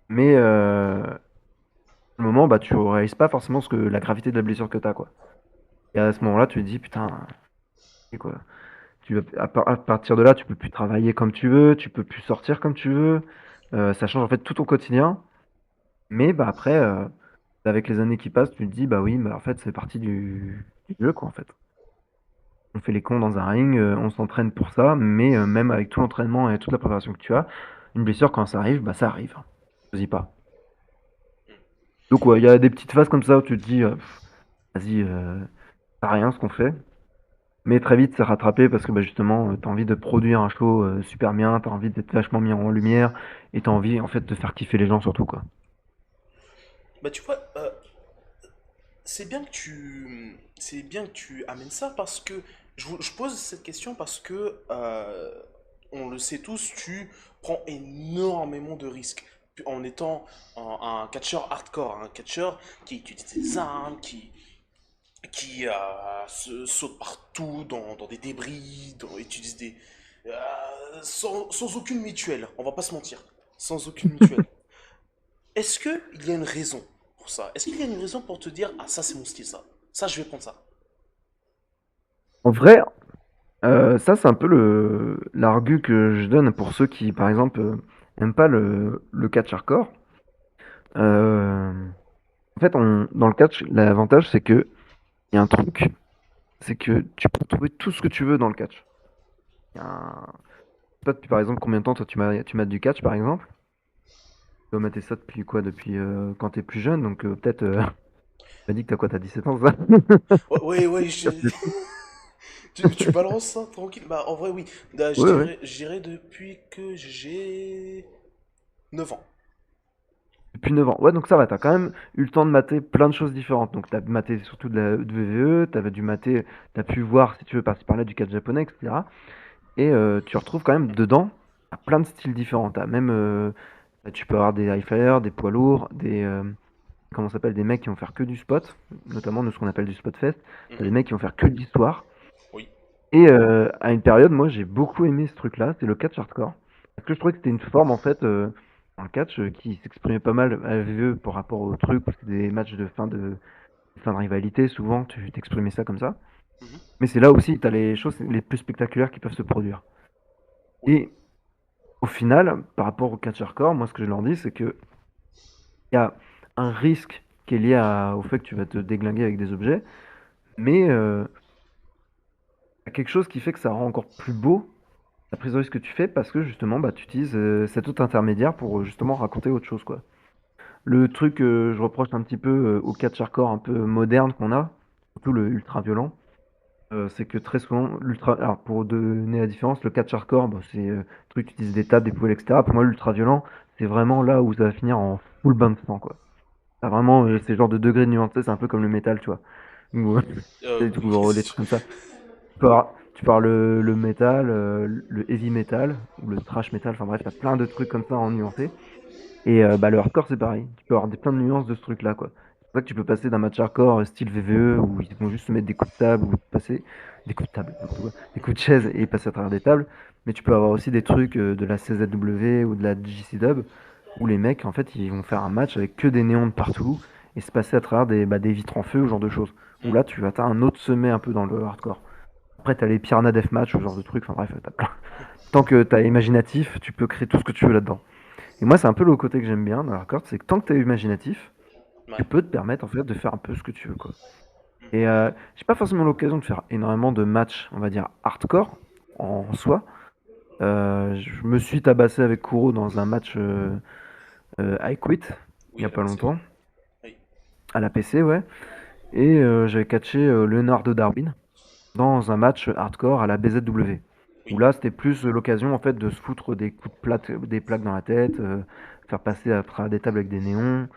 Mais au moment, bah, tu réalises pas forcément la gravité de la blessure que t'as, quoi. Et à ce moment-là, tu te dis, putain, c'est quoi? À partir de là, tu peux plus travailler comme tu veux, tu peux plus sortir comme tu veux. Ça change en fait tout ton quotidien. Mais bah, après, avec les années qui passent, tu te dis, bah oui, bah, en fait, c'est partie du jeu, quoi, en fait. On fait les cons dans un ring, on s'entraîne pour ça, mais même avec tout l'entraînement et toute la préparation que tu as, une blessure, quand ça arrive, bah ça arrive. Choisis pas. Donc, ouais, il y a des petites phases comme ça où tu te dis, vas-y, c'est rien ce qu'on fait. Mais très vite, c'est rattrapé parce que bah, justement, tu as envie de produire un show super bien, tu as envie d'être vachement mis en lumière et tu as envie en fait de faire kiffer les gens surtout quoi. Bah tu vois, c'est bien que tu amènes ça parce que je pose cette question parce que on le sait tous, tu prends énormément de risques en étant un catcheur hardcore, un catcheur qui utilise des armes, qui saute partout dans des débris, utilise sans aucune mutuelle. On va pas se mentir, sans aucune mutuelle. Est-ce qu'il y a une raison pour ça? Est-ce qu'il y a une raison pour te dire, ah ça c'est mon style ça, ça je vais prendre ça. En vrai, ça c'est un peu l'argu que je donne pour ceux qui par exemple aiment pas le catch hardcore. Euh, En fait, dans le catch, l'avantage c'est que il y a un truc, c'est que tu peux trouver tout ce que tu veux dans le catch. Il y a un- Toi, par exemple, combien de temps toi tu m'as du catch par exemple? Tu dois mater ça depuis quoi? Depuis quand t'es plus jeune, donc peut-être tu m'as dit que t'as quoi, t'as 17 ans, ça? Ouais, ouais, ouais, tu balances ça tranquille. Bah en vrai oui, bah, Ouais, ouais. je dirais depuis que j'ai 9 ans. Depuis 9 ans. Ouais, donc ça va, t'as quand même eu le temps de mater plein de choses différentes. Donc t'as maté surtout de VVE, t'avais dû mater, t'as pu voir, si tu veux, par-ci par-là du catch japonais, etc. Et tu retrouves quand même dedans plein de styles différents. T'as même, bah, tu peux avoir des high flyers, des poids lourds, comment ça s'appelle, des mecs qui vont faire que du spot, notamment de ce qu'on appelle du spot fest. T'as des Mhm. mecs qui vont faire que de l'histoire. Oui. Et à une période, moi, j'ai beaucoup aimé ce truc-là, c'est le catch hardcore. Parce que je trouvais que c'était une forme, en fait, dans le catch, qui s'exprimait pas mal à la VE par rapport au truc, où c'était des matchs de fin de rivalité, souvent, tu t'exprimais ça comme ça. Mhm. Mais c'est là aussi, tu as les choses les plus spectaculaires qui peuvent se produire. Oui. Et au final, par rapport au catch hardcore, moi, ce que je leur dis, c'est que il y a un risque qui est lié au fait que tu vas te déglinguer avec des objets, mais y a quelque chose qui fait que ça rend encore plus beau la prise de risque que tu fais parce que justement bah, tu utilises cet autre intermédiaire pour justement raconter autre chose quoi. Le truc que je reproche un petit peu au catch hardcore un peu moderne qu'on a, surtout le ultra violent, c'est que très souvent l'ultra alors pour donner la différence, le catch hardcore bah, c'est le truc qui utilise des tables, des poêles, etc. Pour moi l'ultra violent c'est vraiment là où ça va finir en full bain de sang quoi. T'as vraiment ces genres de degrés de nuance, tu sais, c'est un peu comme le métal tu vois. Ou, Oui. ou des trucs comme ça. Tu pars le métal, le heavy metal, ou le thrash metal, enfin bref, t'as plein de trucs comme ça en nuancé. Et bah, le hardcore, c'est pareil. Tu peux avoir plein de nuances de ce truc-là, quoi. C'est pour ça que tu peux passer d'un match hardcore style VVE, où ils vont juste se mettre des coups de table, ou passer des coups de table, n'importe quoi, des coups de chaise et passer à travers des tables. Mais tu peux avoir aussi des trucs de la CZW ou de la JCW, où les mecs, en fait, ils vont faire un match avec que des néons de partout, et se passer à travers des vitres en feu, ou ce genre de choses. Où là, tu vas t'as un autre sommet un peu dans le hardcore. Après, t'as les Piranha Deathmatch, ce genre de trucs. Enfin bref, t'as plein. Tant que t'as imaginatif, tu peux créer tout ce que tu veux là-dedans. Et moi, c'est un peu le côté que j'aime bien dans l'hardcore, c'est que tant que t'es imaginatif, tu Ouais. peux te permettre en fait de faire un peu ce que tu veux, quoi. Et j'ai pas forcément l'occasion de faire énormément de matchs, on va dire hardcore en soi. Je me suis tabassé avec Kuro dans un match I Quit il y Oui, a à la pas PC, oui. longtemps, Oui. à la PC, ouais. Et j'avais catché Leonardo Darwin dans un match hardcore à la BZW. Où Oui. là, c'était plus l'occasion en fait de se foutre des coups de plate, des plaques dans la tête, faire passer à travers des tables avec des néons,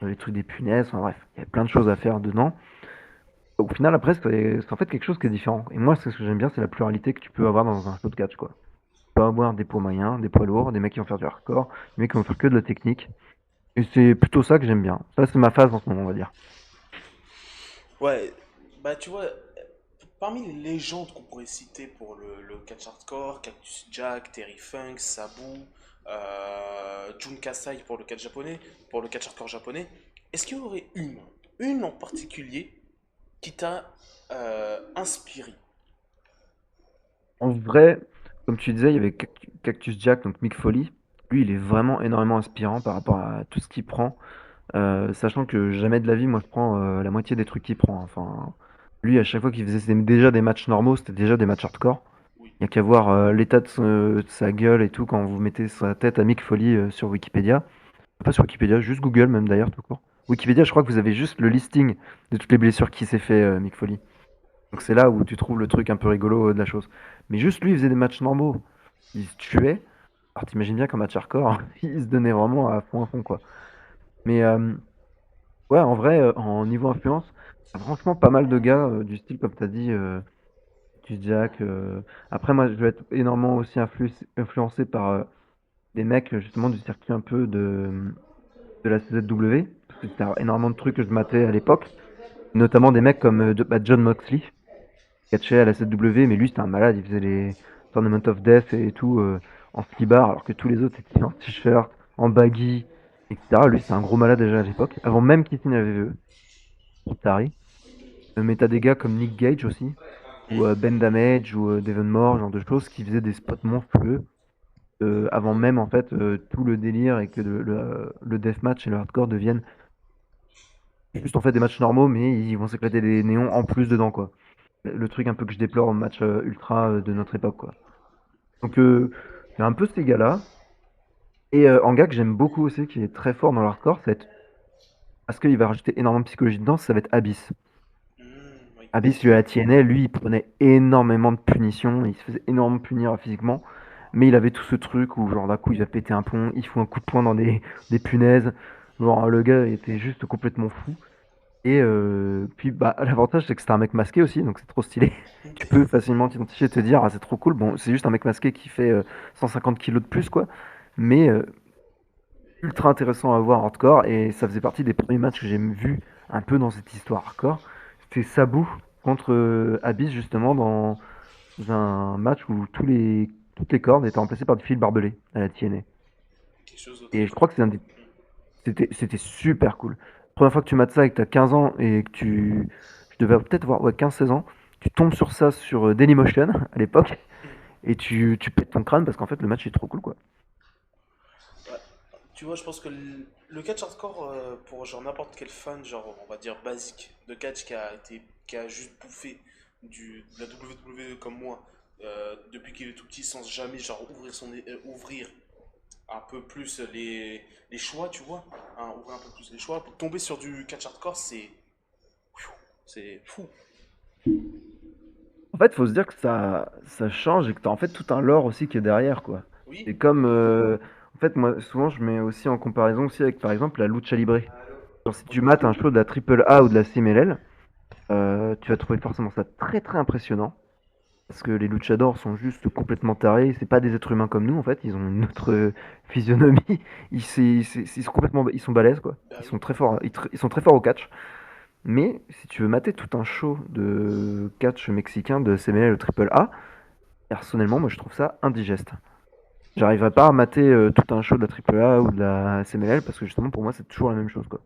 les trucs des punaises, enfin bref, il y a plein de choses à faire dedans. Au final, après, c'est en fait quelque chose qui est différent. Et moi, ce que j'aime bien, c'est la pluralité que tu peux avoir dans un show de catch, quoi. Tu peux avoir des poids moyens, des poids lourds, des mecs qui vont faire du hardcore, des mecs qui vont faire que de la technique. Et c'est plutôt ça que j'aime bien. Ça, c'est ma phase en ce moment, on va dire. Ouais, bah tu vois, parmi les légendes qu'on pourrait citer pour le catch hardcore, Cactus Jack, Terry Funk, Sabu, Jun Kasai pour le catch japonais, pour le catch hardcore japonais. Est-ce qu'il y aurait une en particulier qui t'a inspiré? En vrai, comme tu disais, il y avait Cactus Jack, donc Mick Foley. Lui, il est vraiment énormément inspirant par rapport à tout ce qu'il prend. Sachant que jamais de la vie, moi, je prends la moitié des trucs qu'il prend. Enfin, lui, à chaque fois qu'il faisait déjà des matchs normaux, c'était déjà des matchs hardcore. Oui. Il n'y a qu'à voir l'état de sa gueule et tout quand vous mettez sa tête à Mick Foley sur Wikipédia. Pas sur Wikipédia, juste Google même d'ailleurs, tout court. Wikipédia, je crois que vous avez juste le listing de toutes les blessures qu'il s'est fait, Mick Foley. Donc c'est là où tu trouves le truc un peu rigolo de la chose. Mais juste lui, il faisait des matchs normaux. Il se tuait. Alors t'imagines bien qu'en match hardcore, il se donnait vraiment à fond, quoi. Mais ouais, en vrai, en niveau influence, t'as franchement pas mal de gars du style, comme t'as dit, du Jack. Après, moi, je vais être énormément aussi influencé par des mecs, justement, du circuit un peu de la CZW. Parce que c'était énormément de trucs que je matais à l'époque. Notamment des mecs comme John Moxley, catchait à la CW, mais lui c'était un malade, il faisait les Tournament of Death et tout en ski bar, alors que tous les autres étaient en t-shirt, en baggy, etc. Lui c'était un gros malade déjà à l'époque, avant même qu'il signe la VVE, Kitari. Mais t'as des gars comme Nick Gage aussi, ou Ben Damage, ou Devon Moore, genre de choses qui faisaient des spots monstrueux, avant même en fait tout le délire et que le deathmatch et le hardcore deviennent juste en fait des matchs normaux, mais ils vont s'éclater des néons en plus dedans quoi. Le truc un peu que je déplore au match ultra de notre époque quoi. Donc, il y a un peu ces gars-là. Et un gars que j'aime beaucoup aussi, qui est très fort dans le hardcore, parce qu'il va rajouter énormément de psychologie dedans, ça va être Abyss. Oui. Abyss, lui, à la TNA, lui, il prenait énormément de punitions, il se faisait énormément punir physiquement, mais il avait tout ce truc où, genre, d'un coup, il va péter un pont, il fout un coup de poing dans des punaises. Genre, le gars était juste complètement fou. Et puis, bah, l'avantage, c'est que c'était un mec masqué aussi, donc c'est trop stylé. Tu peux facilement t'identifier et te dire, ah, c'est trop cool. Bon, c'est juste un mec masqué qui fait 150 kilos de plus, quoi. Mais ultra intéressant à voir hardcore et ça faisait partie des premiers matchs que j'ai vu un peu dans cette histoire hardcore. C'était Sabu contre Abyss justement dans un match où toutes les cordes étaient remplacées par du fil barbelé à la TNA. Quelque chose de Et très je crois cool. que c'était super cool. Première fois que tu mates ça et que t'as 15 ans et que je devais peut-être avoir ouais, 15-16 ans, tu tombes sur ça sur Dailymotion à l'époque et tu pètes ton crâne parce qu'en fait le match est trop cool quoi. Ouais. Tu vois, je pense que le catch hardcore, pour genre n'importe quel fan, genre on va dire basique, de catch qui a juste bouffé de la WWE comme moi, depuis qu'il est tout petit, sans jamais genre ouvrir un peu plus les choix, tu vois, hein, ouvrir un peu plus les choix, pour tomber sur du catch hardcore, c'est fou. En fait, faut se dire que ça change et que t'as en fait tout un lore aussi qui est derrière, quoi. Oui, C'est comme, en fait, moi, souvent, je mets aussi en comparaison aussi avec, par exemple, la lucha libre. Genre, si tu mates un show de la Triple A ou de la CMLL, tu vas trouver forcément ça très très impressionnant. Parce que les luchadors sont juste complètement tarés. C'est pas des êtres humains comme nous, en fait. Ils ont une autre physionomie. Ils sont complètement, ils sont balèzes, quoi. bah Ils oui. sont très forts, ils sont très forts au catch. Mais si tu veux mater tout un show de catch mexicain de CMLL ou Triple A, personnellement, moi je trouve ça indigeste. J'arriverai pas à mater tout un show de la AAA ou de la CMLL parce que justement pour moi c'est toujours la même chose quoi.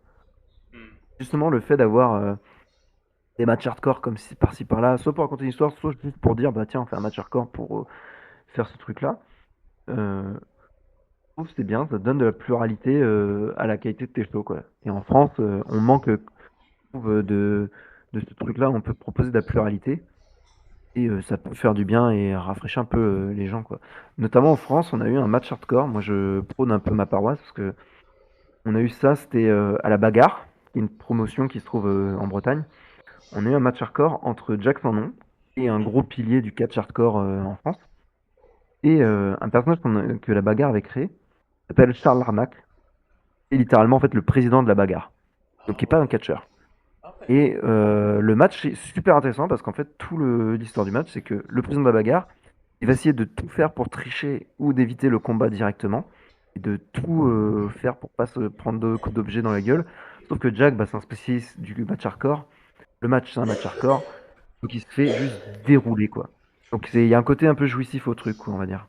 Hmm. Justement le fait d'avoir des matchs hardcore comme si par-ci par-là, soit pour raconter une histoire, soit juste pour dire bah tiens on fait un match hardcore pour faire ce truc là. Je trouve que c'est bien, ça donne de la pluralité à la qualité de tes shows quoi. Et en France on manque je trouve, de ce truc là, on peut proposer de la pluralité. Et ça peut faire du bien et rafraîchir un peu les gens, quoi. Notamment en France, on a eu un match hardcore. Moi, je prône un peu ma paroisse parce que on a eu ça, c'était à la Bagarre, qui est une promotion qui se trouve en Bretagne. On a eu un match hardcore entre Jack Sans et un Mhm. gros pilier du catch hardcore en France. Et un personnage que la Bagarre avait créé s'appelle Charles Larnac. Et littéralement, en fait, le président de la Bagarre. Donc, Ah qui n'est pas un ouais, catcheur. ah ouais. Et le match est super intéressant parce qu'en fait, l'histoire du match, c'est que le président de la bagarre, il va essayer de tout faire pour tricher ou d'éviter le combat directement et de tout faire pour pas se prendre de coups d'objet dans la gueule. Sauf que Jack, bah, c'est un spécialiste du match hardcore. Le match, c'est un match hardcore. Donc il se fait juste dérouler, quoi. Donc il y a un côté un peu jouissif au truc, quoi, on va dire.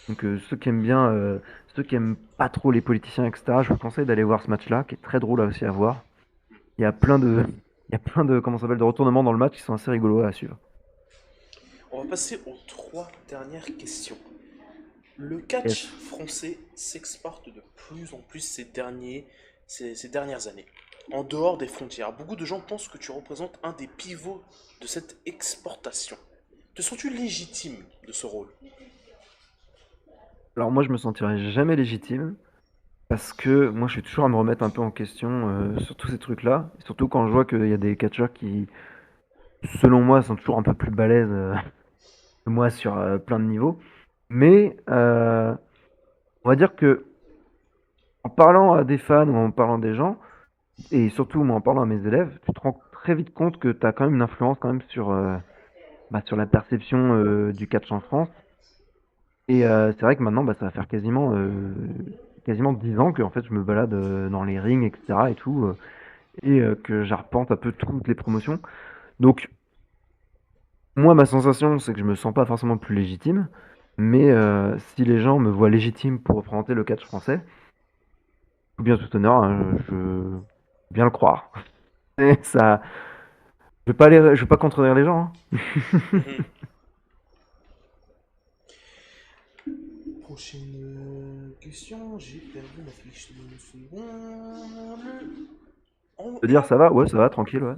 Donc ceux qui aiment pas trop les politiciens, etc., je vous conseille d'aller voir ce match-là, qui est très drôle aussi à voir. Il y a plein de, il y a plein de, comment ça s'appelle, de retournements dans le match qui sont assez rigolos à suivre. On va passer aux trois dernières questions. Le Yes. catch français s'exporte de plus en plus ces dernières années. En dehors des frontières, beaucoup de gens pensent que tu représentes un des pivots de cette exportation. Te sens-tu légitime de ce rôle? Alors moi, je me sentirai jamais légitime parce que moi, je suis toujours à me remettre un peu en question sur tous ces trucs-là. Et surtout quand je vois qu'il y a des catcheurs qui, selon moi, sont toujours un peu plus balèzes que moi sur plein de niveaux. Mais on va dire que en parlant à des fans ou en parlant des gens, et surtout moi en parlant à mes élèves, tu te rends très vite compte que tu as quand même une influence quand même sur la perception du catch en France. Et c'est vrai que maintenant, bah, ça va faire quasiment 10 ans que en fait, je me balade dans les rings, etc. et tout, que j'arpente un peu toutes les promotions. Donc, moi, ma sensation, c'est que je me sens pas forcément plus légitime, mais si les gens me voient légitime pour représenter le catch français, tout bien tout honneur, hein, je veux bien le croire. Et ça, je vais pas contredire les gens, hein. Mhm. Prochaine question, j'ai perdu ma fiche de une seconde. Te Et dire en... ça va? Ouais, ça va, tranquille, ouais.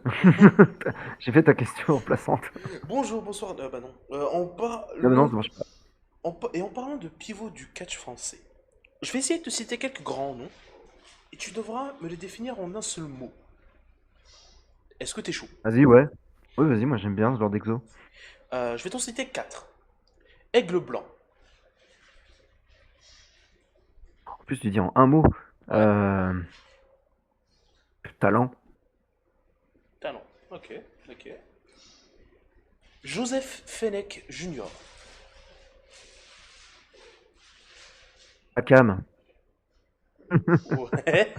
J'ai fait ta question remplaçante. Bonjour, bonsoir. Bah non. Ah, bah non, ça marche pas. Et en parlant de pivot du catch français, je vais essayer de te citer quelques grands noms et tu devras me les définir en un seul mot. Est-ce que t'es chaud? Vas-y, ouais. Oui, vas-y, moi j'aime bien ce genre d'exo. Je vais t'en citer quatre. Aigle blanc. En plus, tu dis en un mot. Ouais. Euh, talent. Talent. Ok, ok. Joseph Fenech Jr. Akam. Ouais.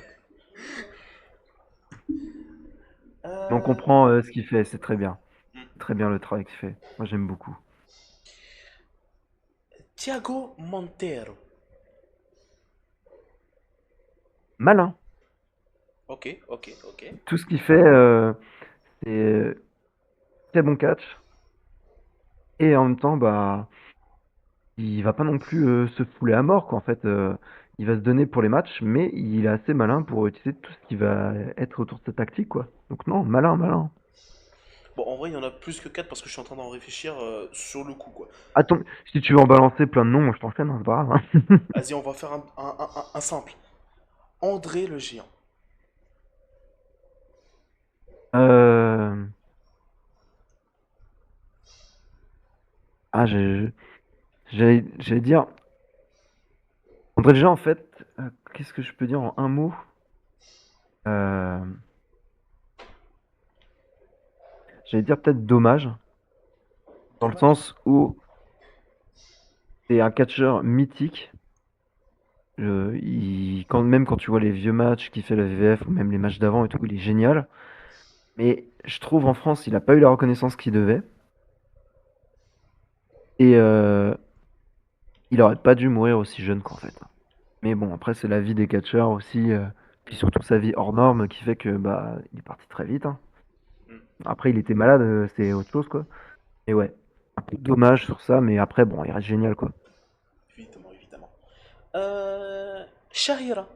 Mais on Euh, comprend ce qu'il fait, c'est très bien. Très bien le travail qu'il fait. Moi j'aime beaucoup. Thiago Montero. Malin. Ok, ok, ok. Tout ce qu'il fait, c'est très bon catch. Et en même temps, bah, il va pas non plus se fouler à mort, quoi. En fait, il va se donner pour les matchs, mais il est assez malin pour utiliser tout ce qui va être autour de sa tactique, quoi. Donc non, malin, malin. Bon, en vrai, il y en a plus que 4 parce que je suis en train d'en réfléchir sur le coup, quoi. Attends, si tu veux en balancer plein de noms, moi je t'enchaîne, hein, c'est pas grave, hein. Vas-y, on va faire un simple. André le géant. Euh... Ah, j'allais dire. André déjà, en fait, qu'est-ce que je peux dire en un mot? Euh, J'allais dire peut-être dommage, dans le Dommage. sens où c'est un catcheur mythique. Même quand tu vois les vieux matchs qu'il fait la VVF ou même les matchs d'avant et tout, il est génial. Mais je trouve en France, il n'a pas eu la reconnaissance qu'il devait. Et il aurait pas dû mourir aussi jeune qu'en fait. Mais bon, après, c'est la vie des catcheurs aussi. Puis surtout sa vie hors norme qui fait que bah il est parti très vite, hein. Hmm, Après, il était malade, c'est autre chose, quoi. Et ouais, un peu dommage sur ça, mais après, bon, il reste génial, quoi. évidemment, évidemment. Shahira.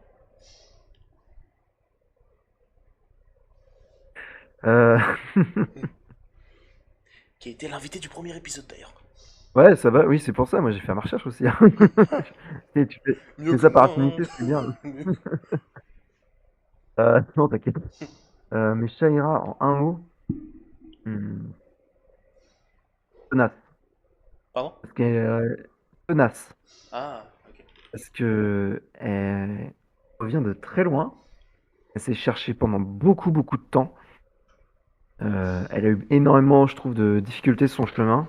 Euh, Qui a été l'invité du premier épisode d'ailleurs. Ouais, ça va, oui, c'est pour ça, moi j'ai fait ma recherche aussi, hein. Tu Mieux fais que ça par moi, hein. affinité, c'est bien. Non, t'inquiète. Mais Shaira, en un mot, hmm, tenace. Pardon? Parce qu'elle tenace. Ah, ok. Parce que elle revient de très loin. Elle s'est cherchée pendant beaucoup, beaucoup de temps. Elle a eu énormément, je trouve, de difficultés sur son chemin.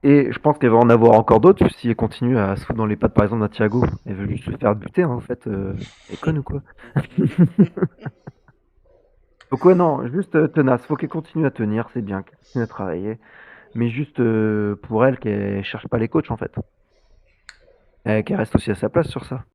Et je pense qu'elle va en avoir encore d'autres si elle continue à se foutre dans les pattes, par exemple, d'un Thiago. Elle veut juste se faire buter, hein, en fait. Elle est conne ou quoi? Donc ouais, non, juste tenace. Faut qu'elle continue à tenir, c'est bien. Qu'elle continue à travailler. mais juste pour elle qu'elle cherche pas les coachs en fait. Qu'elle reste aussi à sa place sur ça.